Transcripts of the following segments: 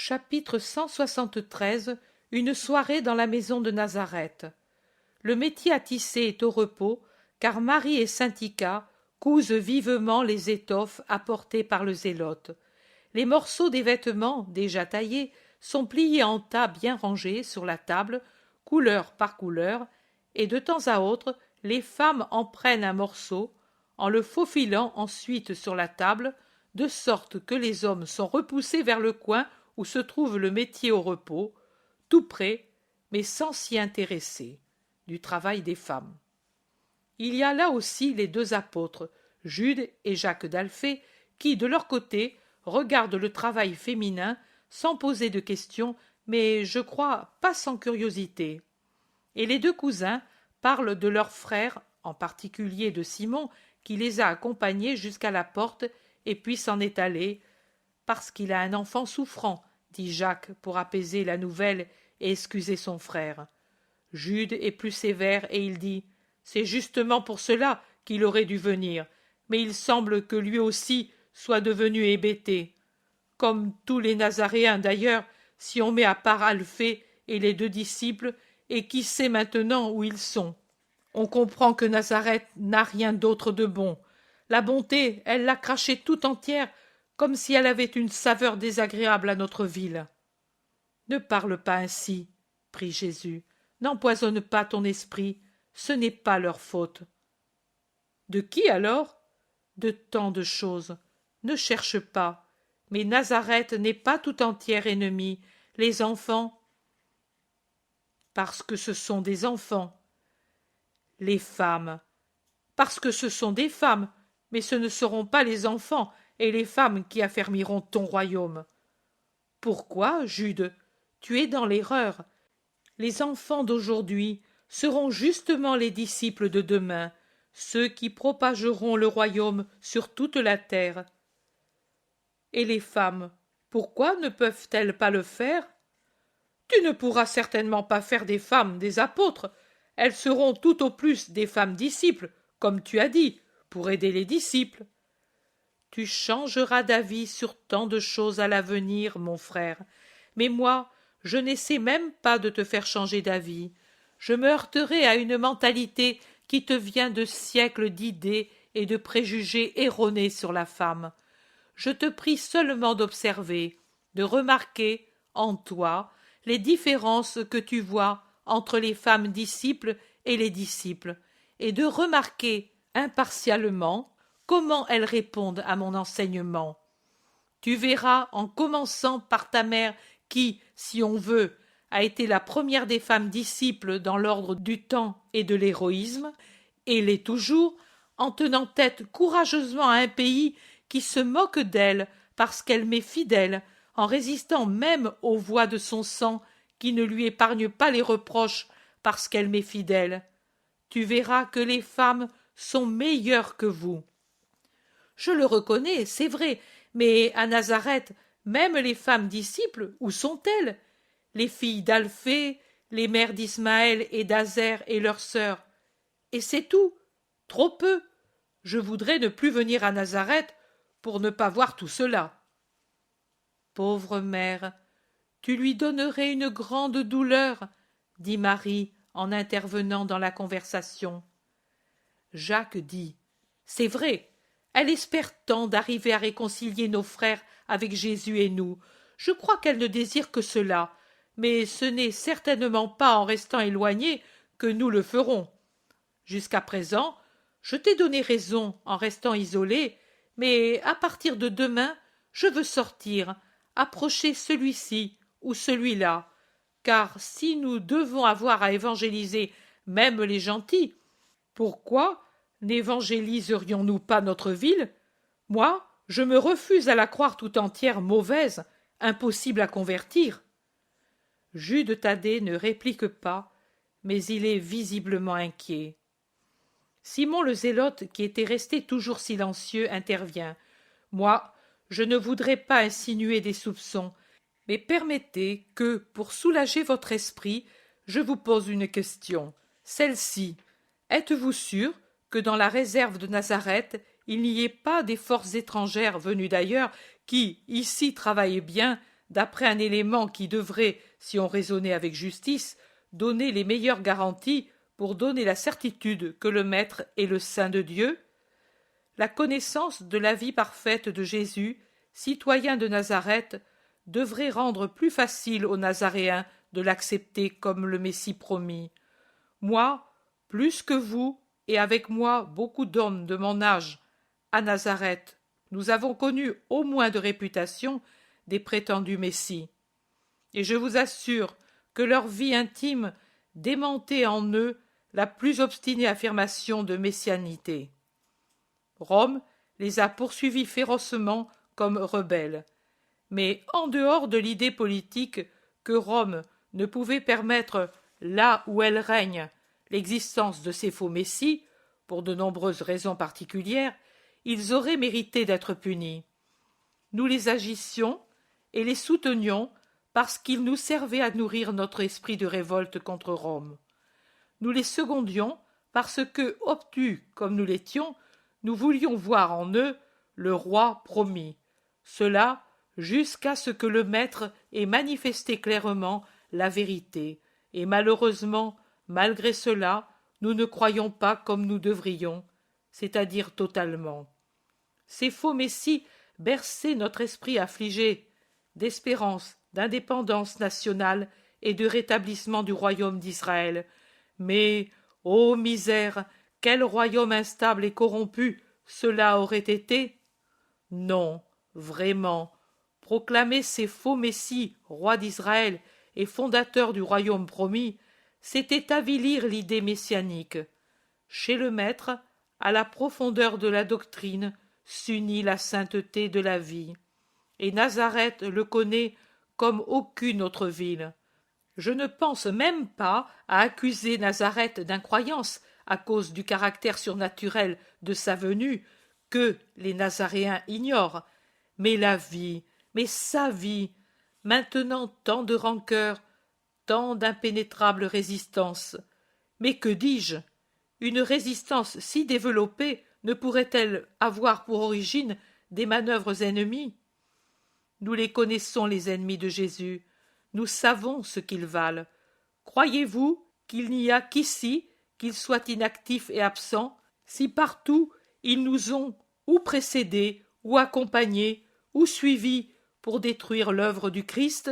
Chapitre 173. Une soirée dans la maison de Nazareth. Le métier à tisser est au repos, car Marie et Saint-Ica cousent vivement les étoffes apportées par le zélote. Les morceaux des vêtements, déjà taillés, sont pliés en tas bien rangés sur la table, couleur par couleur, et de temps à autre, les femmes en prennent un morceau, en le faufilant ensuite sur la table, de sorte que les hommes sont repoussés vers le coin où se trouve le métier au repos, tout près, mais sans s'y intéresser, du travail des femmes. Il y a là aussi les deux apôtres, Jude et Jacques d'Alphée, qui, de leur côté, regardent le travail féminin sans poser de questions, mais, je crois, pas sans curiosité. Et les deux cousins parlent de leurs frères, en particulier de Simon, qui les a accompagnés jusqu'à la porte et puis s'en est allé, parce qu'il a un enfant souffrant, dit Jacques pour apaiser la nouvelle et excuser son frère. Jude est plus sévère et il dit « C'est justement pour cela qu'il aurait dû venir, mais il semble que lui aussi soit devenu hébété. Comme tous les Nazaréens d'ailleurs, si on met à part Alphée et les deux disciples, et qui sait maintenant où ils sont. On comprend que Nazareth n'a rien d'autre de bon. La bonté, elle l'a crachée tout entière, comme si elle avait une saveur désagréable à notre ville. « Ne parle pas ainsi, prie Jésus. N'empoisonne pas ton esprit, ce n'est pas leur faute. » « De qui alors ? » « De tant de choses. Ne cherche pas. Mais Nazareth n'est pas tout entière ennemie. Les enfants, parce que ce sont des enfants. Les femmes, parce que ce sont des femmes, mais ce ne seront pas les enfants et les femmes qui affermiront ton royaume. Pourquoi, Jude ? Tu es dans l'erreur. Les enfants d'aujourd'hui seront justement les disciples de demain, ceux qui propageront le royaume sur toute la terre. Et les femmes, pourquoi ne peuvent-elles pas le faire ? Tu ne pourras certainement pas faire des femmes des apôtres. Elles seront tout au plus des femmes disciples, comme tu as dit, pour aider les disciples. Tu changeras d'avis sur tant de choses à l'avenir, mon frère, mais moi, je n'essaie même pas de te faire changer d'avis. Je me heurterai à une mentalité qui te vient de siècles d'idées et de préjugés erronés sur la femme. Je te prie seulement d'observer, de remarquer, en toi, les différences que tu vois entre les femmes disciples et les disciples, et de remarquer impartialement comment elles répondent à mon enseignement. Tu verras en commençant par ta mère qui, si on veut, a été la première des femmes disciples dans l'ordre du temps et de l'héroïsme, et l'est toujours, en tenant tête courageusement à un pays qui se moque d'elle parce qu'elle m'est fidèle, en résistant même aux voix de son sang qui ne lui épargnent pas les reproches parce qu'elle m'est fidèle. Tu verras que les femmes sont meilleures que vous. Je le reconnais, c'est vrai, mais à Nazareth, même les femmes disciples, où sont-elles ? Les filles d'Alphée, les mères d'Ismaël et d'Azer et leurs sœurs. Et c'est tout, trop peu. Je voudrais ne plus venir à Nazareth pour ne pas voir tout cela. Pauvre mère, tu lui donnerais une grande douleur, dit Marie en intervenant dans la conversation. Jacques dit « C'est vrai, elle espère tant d'arriver à réconcilier nos frères avec Jésus et nous. Je crois qu'elle ne désire que cela, mais ce n'est certainement pas en restant éloignée que nous le ferons. Jusqu'à présent, je t'ai donné raison en restant isolée, mais à partir de demain, je veux sortir, approcher celui-ci ou celui-là, car si nous devons avoir à évangéliser même les gentils, pourquoi n'évangéliserions-nous pas notre ville ? Moi, je me refuse à la croire tout entière mauvaise, impossible à convertir. » Jude Thaddée ne réplique pas, mais il est visiblement inquiet. Simon le zélote, qui était resté toujours silencieux, intervient. « Moi, je ne voudrais pas insinuer des soupçons, mais permettez que, pour soulager votre esprit, je vous pose une question. Celle-ci, êtes-vous sûr que dans la réserve de Nazareth, il n'y ait pas des forces étrangères venues d'ailleurs qui, ici, travaillent bien, d'après un élément qui devrait, si on raisonnait avec justice, donner les meilleures garanties pour donner la certitude que le Maître est le Saint de Dieu? La connaissance de la vie parfaite de Jésus, citoyen de Nazareth, devrait rendre plus facile aux Nazaréens de l'accepter comme le Messie promis. Moi, plus que vous, et avec moi beaucoup d'hommes de mon âge, à Nazareth, nous avons connu au moins de réputation des prétendus Messies. Et je vous assure que leur vie intime démentait en eux la plus obstinée affirmation de messianité. Rome les a poursuivis férocement comme rebelles. Mais en dehors de l'idée politique que Rome ne pouvait permettre, là où elle règne, l'existence de ces faux messies, pour de nombreuses raisons particulières, ils auraient mérité d'être punis. Nous les agissions et les soutenions parce qu'ils nous servaient à nourrir notre esprit de révolte contre Rome. Nous les secondions parce que, obtus comme nous l'étions, nous voulions voir en eux le roi promis. Cela jusqu'à ce que le Maître ait manifesté clairement la vérité. Et malheureusement, malgré cela, nous ne croyons pas comme nous devrions, c'est-à-dire totalement. Ces faux messies berçaient notre esprit affligé d'espérance, d'indépendance nationale et de rétablissement du royaume d'Israël. Mais, ô misère, quel royaume instable et corrompu cela aurait été? Non, vraiment, proclamer ces faux messies, rois d'Israël et fondateurs du royaume promis, c'était avilir l'idée messianique. Chez le Maître, à la profondeur de la doctrine, s'unit la sainteté de la vie. Et Nazareth le connaît comme aucune autre ville. Je ne pense même pas à accuser Nazareth d'incroyance à cause du caractère surnaturel de sa venue, que les Nazaréens ignorent. Mais la vie, mais sa vie, maintenant tant de rancœur, tant d'impénétrables résistances. Mais que dis-je? Une résistance si développée ne pourrait-elle avoir pour origine des manœuvres ennemies? Nous les connaissons, les ennemis de Jésus. Nous savons ce qu'ils valent. Croyez-vous qu'il n'y a qu'ici qu'ils soient inactifs et absents, si partout ils nous ont ou précédés, ou accompagnés, ou suivis pour détruire l'œuvre du Christ?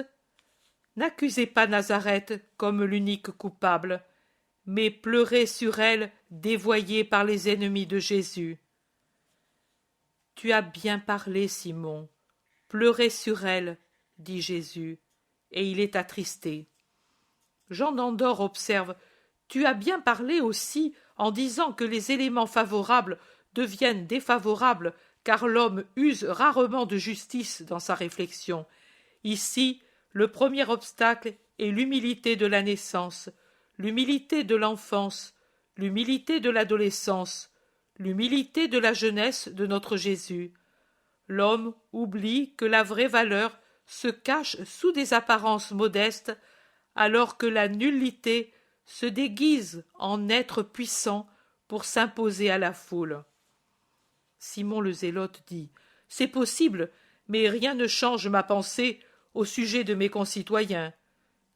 N'accusez pas Nazareth comme l'unique coupable, mais pleurez sur elle dévoyée par les ennemis de Jésus. Tu as bien parlé, Simon. Pleurez sur elle, dit Jésus, et il est attristé. Jean d'Andorre observe: tu as bien parlé aussi en disant que les éléments favorables deviennent défavorables, car l'homme use rarement de justice dans sa réflexion. Ici, le premier obstacle est l'humilité de la naissance, l'humilité de l'enfance, l'humilité de l'adolescence, l'humilité de la jeunesse de notre Jésus. L'homme oublie que la vraie valeur se cache sous des apparences modestes, alors que la nullité se déguise en être puissant pour s'imposer à la foule. Simon le Zélote dit: c'est possible, mais rien ne change ma pensée au sujet de mes concitoyens.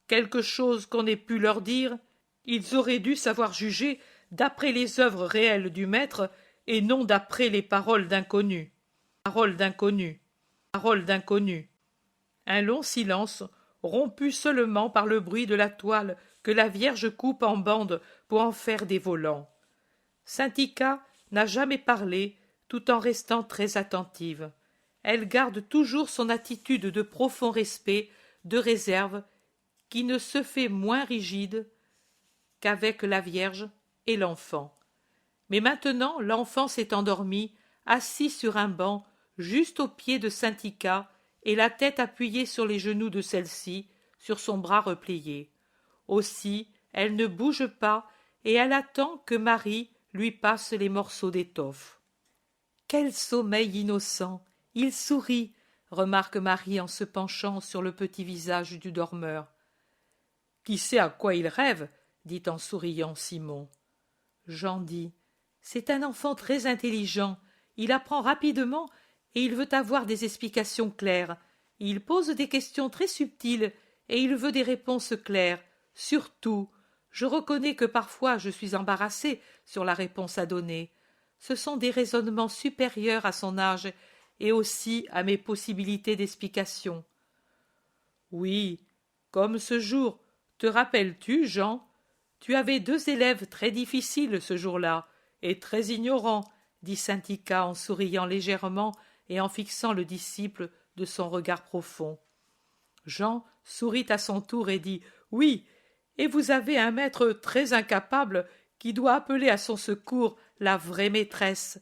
Quelque chose qu'on ait pu leur dire, ils auraient dû savoir juger d'après les œuvres réelles du Maître et non d'après les paroles d'inconnus. Paroles d'inconnus. Paroles d'inconnus. Un long silence, rompu seulement par le bruit de la toile que la Vierge coupe en bandes pour en faire des volants. Saint-Ica n'a jamais parlé, tout en restant très attentive. Elle garde toujours son attitude de profond respect, de réserve, qui ne se fait moins rigide qu'avec la Vierge et l'enfant. Mais maintenant l'enfant s'est endormi, assis sur un banc, juste au pied de Saint-Ica, et la tête appuyée sur les genoux de celle-ci, sur son bras replié. Aussi, elle ne bouge pas, et elle attend que Marie lui passe les morceaux d'étoffe. Quel sommeil innocent! Il sourit, remarque Marie en se penchant sur le petit visage du dormeur. Qui sait à quoi il rêve? Dit en souriant Simon. Jean dit: c'est un enfant très intelligent, il apprend rapidement et il veut avoir des explications claires. Il pose des questions très subtiles et il veut des réponses claires. Surtout, je reconnais que parfois je suis embarrassée sur la réponse à donner. Ce sont des raisonnements supérieurs à son âge et aussi à mes possibilités d'explication. Oui, comme ce jour. Te rappelles-tu, Jean? Tu avais deux élèves très difficiles ce jour-là, et très ignorants, dit Syntica en souriant légèrement et en fixant le disciple de son regard profond. Jean sourit à son tour et dit « Oui, et vous avez un maître très incapable qui doit appeler à son secours la vraie maîtresse,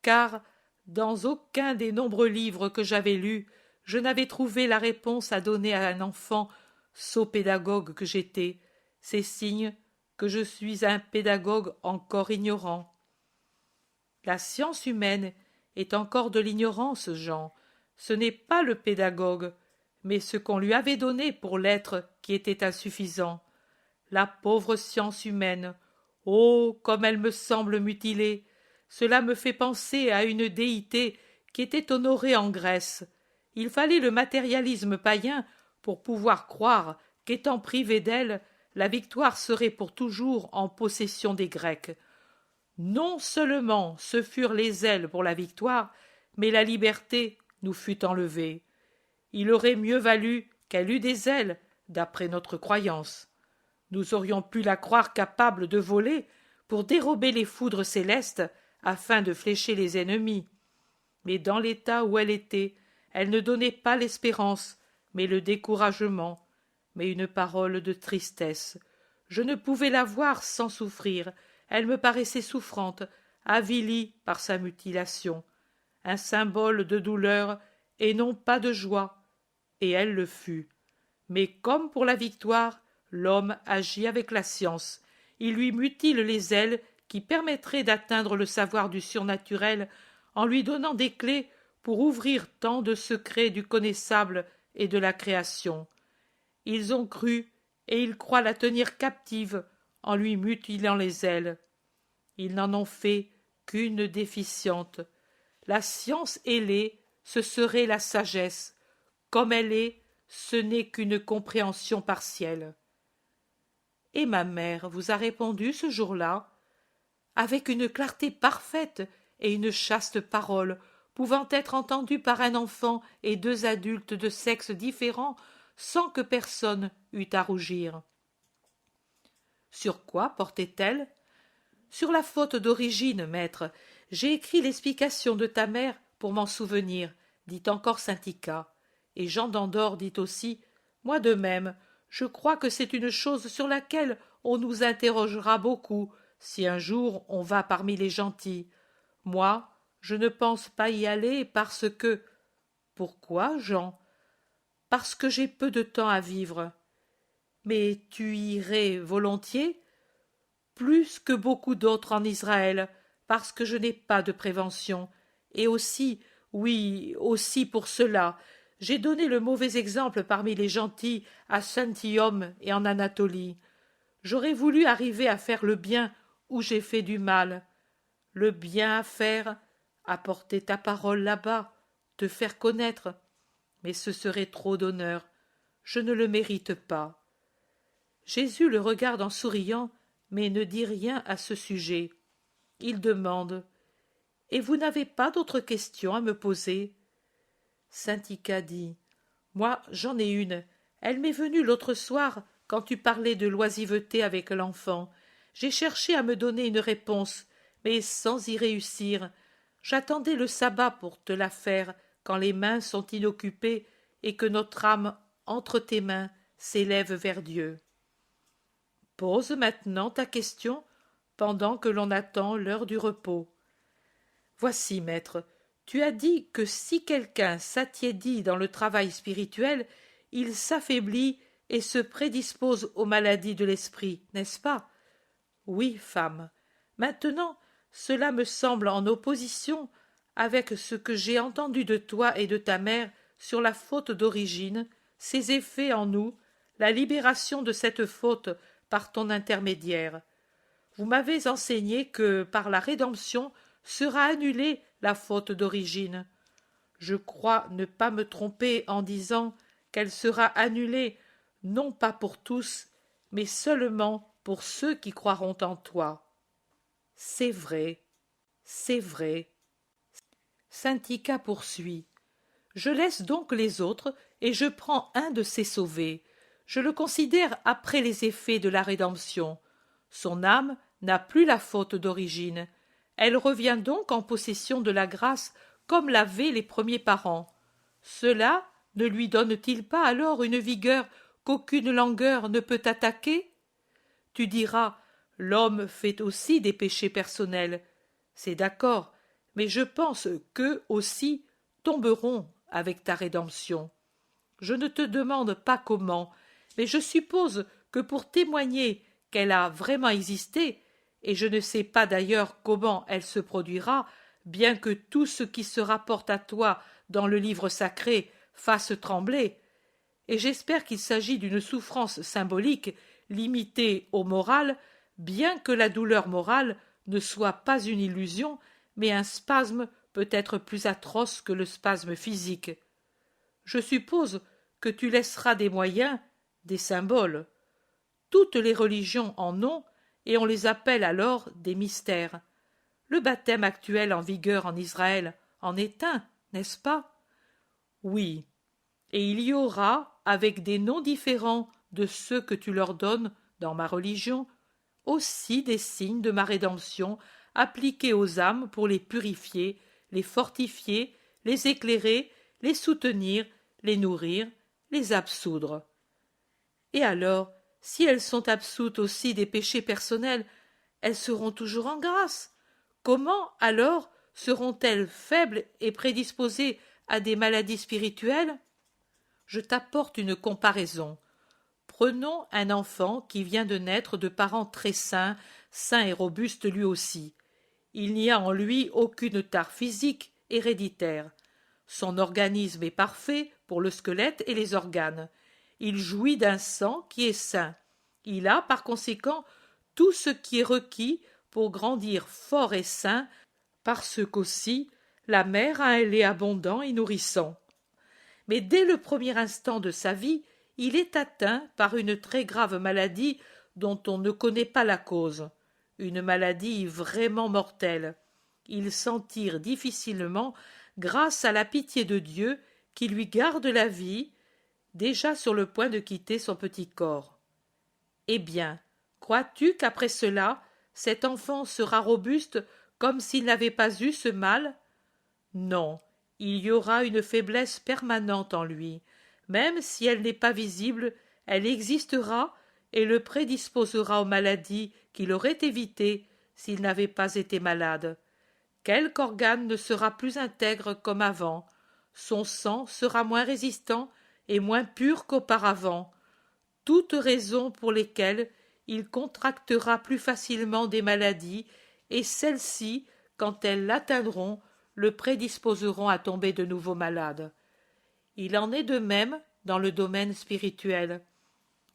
car dans aucun des nombreux livres que j'avais lus, je n'avais trouvé la réponse à donner à un enfant, sot pédagogue que j'étais. C'est signe que je suis un pédagogue encore ignorant. » La science humaine est encore de l'ignorance, Jean. Ce n'est pas le pédagogue, mais ce qu'on lui avait donné pour l'être qui était insuffisant. La pauvre science humaine, oh, comme elle me semble mutilée! Cela me fait penser à une déité qui était honorée en Grèce. Il fallait le matérialisme païen pour pouvoir croire qu'étant privé d'elle, la victoire serait pour toujours en possession des Grecs. Non seulement ce furent les ailes pour la victoire, mais la liberté nous fut enlevée. Il aurait mieux valu qu'elle eût des ailes, d'après notre croyance. Nous aurions pu la croire capable de voler pour dérober les foudres célestes afin de flécher les ennemis. Mais dans l'état où elle était, elle ne donnait pas l'espérance, mais le découragement, mais une parole de tristesse. Je ne pouvais la voir sans souffrir. Elle me paraissait souffrante, avilie par sa mutilation, un symbole de douleur et non pas de joie, et elle le fut. Mais comme pour la victoire, l'homme agit avec la science. Il lui mutile les ailes qui permettraient d'atteindre le savoir du surnaturel en lui donnant des clés pour ouvrir tant de secrets du connaissable et de la création. Ils ont cru et ils croient la tenir captive en lui mutilant les ailes. Ils n'en ont fait qu'une déficiente. La science ailée, ce serait la sagesse. Comme elle est, ce n'est qu'une compréhension partielle. Et ma mère vous a répondu ce jour-là, avec une clarté parfaite et une chaste parole, pouvant être entendue par un enfant et deux adultes de sexes différents, sans que personne eût à rougir. Sur quoi portait-elle? Sur la faute d'origine, maître. J'ai écrit l'explication de ta mère pour m'en souvenir, dit encore Syntica. Et Jean d'Andorre dit aussi « Moi de même, je crois que c'est une chose sur laquelle on nous interrogera beaucoup, si un jour on va parmi les gentils. Moi, je ne pense pas y aller parce que… » Pourquoi, Jean? Parce que j'ai peu de temps à vivre. Mais tu irais volontiers? Plus que beaucoup d'autres en Israël, parce que je n'ai pas de prévention. Et aussi, oui, aussi pour cela, j'ai donné le mauvais exemple parmi les gentils à Saint-Guillaume et en Anatolie. J'aurais voulu arriver à faire le bien où j'ai fait du mal. Le bien à faire, apporter ta parole là-bas, te faire connaître. Mais ce serait trop d'honneur. Je ne le mérite pas. Jésus le regarde en souriant, mais ne dit rien à ce sujet. Il demande « Et vous n'avez pas d'autres questions à me poser ?» Syntica dit « Moi, j'en ai une. Elle m'est venue l'autre soir quand tu parlais de l'oisiveté avec l'enfant. J'ai cherché à me donner une réponse, mais sans y réussir. J'attendais le sabbat pour te la faire quand les mains sont inoccupées et que notre âme, entre tes mains, s'élève vers Dieu. Pose maintenant ta question pendant que l'on attend l'heure du repos. Voici, maître, tu as dit que si quelqu'un s'attiédit dans le travail spirituel, il s'affaiblit et se prédispose aux maladies de l'esprit, n'est-ce pas? Oui, femme. Maintenant, cela me semble en opposition avec ce que j'ai entendu de toi et de ta mère sur la faute d'origine, ses effets en nous, la libération de cette faute par ton intermédiaire. Vous m'avez enseigné que, par la rédemption, sera annulée la faute d'origine. Je crois ne pas me tromper en disant qu'elle sera annulée, non pas pour tous, mais seulement pour ceux qui croiront en toi. C'est vrai, c'est vrai. Syntica poursuit. Je laisse donc les autres et je prends un de ces sauvés. Je le considère après les effets de la rédemption. Son âme n'a plus la faute d'origine. Elle revient donc en possession de la grâce comme l'avaient les premiers parents. Cela ne lui donne-t-il pas alors une vigueur qu'aucune langueur ne peut attaquer? Tu diras, l'homme fait aussi des péchés personnels. C'est d'accord, mais je pense qu'eux aussi tomberont avec ta rédemption. Je ne te demande pas comment, mais je suppose que pour témoigner qu'elle a vraiment existé, et je ne sais pas d'ailleurs comment elle se produira, bien que tout ce qui se rapporte à toi dans le livre sacré fasse trembler, et j'espère qu'il s'agit d'une souffrance symbolique limitée au moral, bien que la douleur morale ne soit pas une illusion, mais un spasme peut-être plus atroce que le spasme physique. Je suppose que tu laisseras des moyens, des symboles. Toutes les religions en ont, et on les appelle alors des mystères. Le baptême actuel en vigueur en Israël en est un, n'est-ce pas? Oui, et il y aura, avec des noms différents de ceux que tu leur donnes dans ma religion, aussi des signes de ma rédemption appliqués aux âmes pour les purifier, les fortifier, les éclairer, les soutenir, les nourrir, les absoudre. Et alors, si elles sont absoutes aussi des péchés personnels, elles seront toujours en grâce. Comment, alors, seront-elles faibles et prédisposées à des maladies spirituelles? Je t'apporte une comparaison. Prenons un enfant qui vient de naître de parents très sains, sains et robustes lui aussi. Il n'y a en lui aucune tare physique héréditaire. Son organisme est parfait pour le squelette et les organes. Il jouit d'un sang qui est sain. Il a, par conséquent, tout ce qui est requis pour grandir fort et sain, parce qu'aussi la mère a un lait abondant et nourrissant. Mais dès le premier instant de sa vie, il est atteint par une très grave maladie dont on ne connaît pas la cause, une maladie vraiment mortelle. Il s'en tire difficilement grâce à la pitié de Dieu qui lui garde la vie, déjà sur le point de quitter son petit corps. Eh bien, crois-tu qu'après cela, cet enfant sera robuste comme s'il n'avait pas eu ce mal? Non, il y aura une faiblesse permanente en lui. Même si elle n'est pas visible, elle existera et le prédisposera aux maladies qu'il aurait évitées s'il n'avait pas été malade. Quelque organe ne sera plus intègre comme avant. Son sang sera moins résistant et moins pur qu'auparavant. Toutes raisons pour lesquelles il contractera plus facilement des maladies, et celles-ci, quand elles l'atteindront, le prédisposeront à tomber de nouveau malade. Il en est de même dans le domaine spirituel.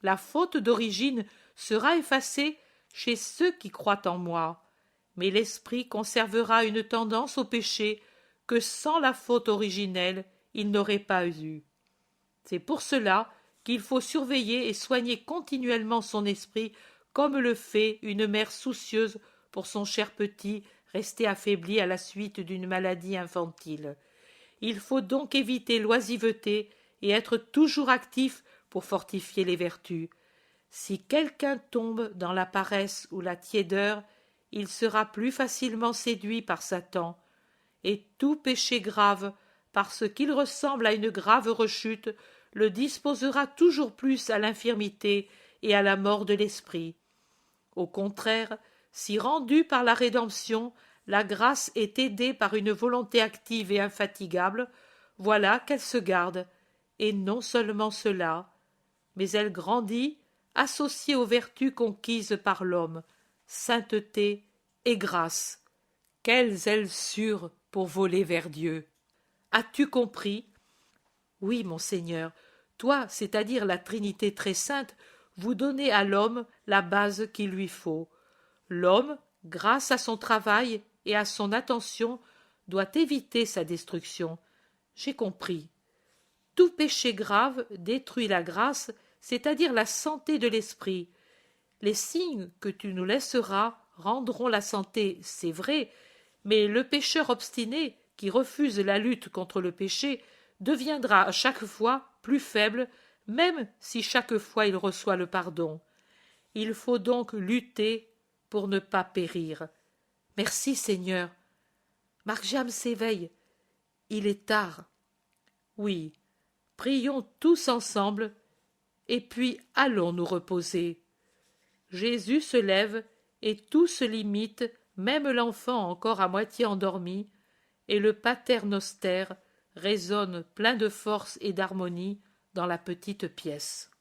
La faute d'origine sera effacée chez ceux qui croient en moi, mais l'esprit conservera une tendance au péché que sans la faute originelle il n'aurait pas eue. C'est pour cela qu'il faut surveiller et soigner continuellement son esprit comme le fait une mère soucieuse pour son cher petit resté affaibli à la suite d'une maladie infantile. Il faut donc éviter l'oisiveté et être toujours actif pour fortifier les vertus. Si quelqu'un tombe dans la paresse ou la tiédeur, il sera plus facilement séduit par Satan, et tout péché grave, parce qu'il ressemble à une grave rechute, le disposera toujours plus à l'infirmité et à la mort de l'esprit. Au contraire, si rendue par la rédemption, la grâce est aidée par une volonté active et infatigable, voilà qu'elle se garde, et non seulement cela, mais elle grandit, associée aux vertus conquises par l'homme, sainteté et grâce. Quelles ailes sûres pour voler vers Dieu! As-tu compris? Oui, mon Seigneur, toi, c'est-à-dire la Trinité très sainte, vous donnez à l'homme la base qu'il lui faut. L'homme, grâce à son travail et à son attention, doit éviter sa destruction. J'ai compris. Tout péché grave détruit la grâce, c'est-à-dire la santé de l'esprit. Les signes que tu nous laisseras rendront la santé, c'est vrai, mais le pécheur obstiné, qui refuse la lutte contre le péché, deviendra à chaque fois plus faible, même si chaque fois il reçoit le pardon. Il faut donc lutter pour ne pas périr. Merci Seigneur. Marc-Jam s'éveille. Il est tard. Oui, prions tous ensemble, et puis allons nous reposer. Jésus se lève, et tout se limite, même l'enfant encore à moitié endormi, et le Pater Noster résonne plein de force et d'harmonie dans la petite pièce.